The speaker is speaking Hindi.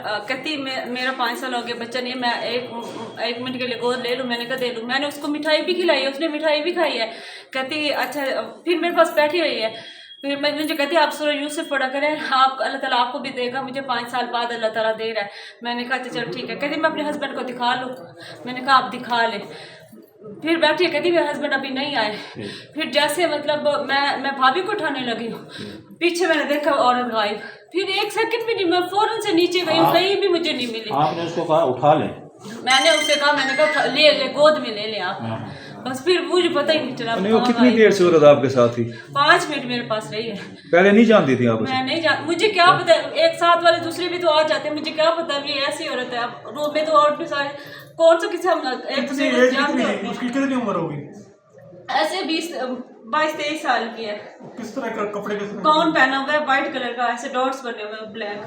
कहती मेरा 5 साल हो गया बच्चा नहीं है, मैं एक मिनट के लिए गोद ले लूँ। मैंने कहा दे लूँ। मैंने उसको मिठाई भी खिलाई है, उसने मिठाई भी खाई है। कहती अच्छा, फिर मेरे पास बैठी हुई है। फिर मैं मुझे कहती आप सूरह यूसुफ पढ़ा करें, आप अल्लाह ताला आपको भी देगा, मुझे 5 साल बाद अल्लाह ताला दे रहा है। मैंने कहा चलो ठीक है। कहती मैं अपने हस्बैंड को दिखा लूँ। मैंने कहा आप दिखा ले। फिर बैठी कहती मेरे हस्बैंड अभी नहीं आए। फिर जैसे मतलब मैं भाभी को उठाने लगी हूँ, पीछे मैंने देखा औरत गायब। फिर 1 सेकंड भी नहीं, मैं फौरन से नीचे गई हूँ, कहीं भी मुझे नहीं मिली। आपने उसको कहा उठा ले? मैंने उससे कहा, मैंने कहा ले गोद में ले आप। बस फिर मुझे पता ही नहीं चला। वो कितनी देर से औरत आपके साथ थी? 5 मिनट मेरे पास रही है। पहले नहीं जानती थी आप उसे? मैं नहीं जान, मुझे क्या पता, एक साथ वाले दूसरे भी तो आ जाते हैं, मुझे क्या पता ये ऐसी औरत है। अब रूम में तो और भी सारे कौन सा किसी हम एक दूसरे को जानते हैं। उसकी कितनी उम्र होगी? ऐसे 22-23 साल की है। किस तरह का कपड़े, किस तरह गाउन पहना हुआ है व्हाइट कलर का, ऐसे डॉट्स बने हुए हैं ब्लैक।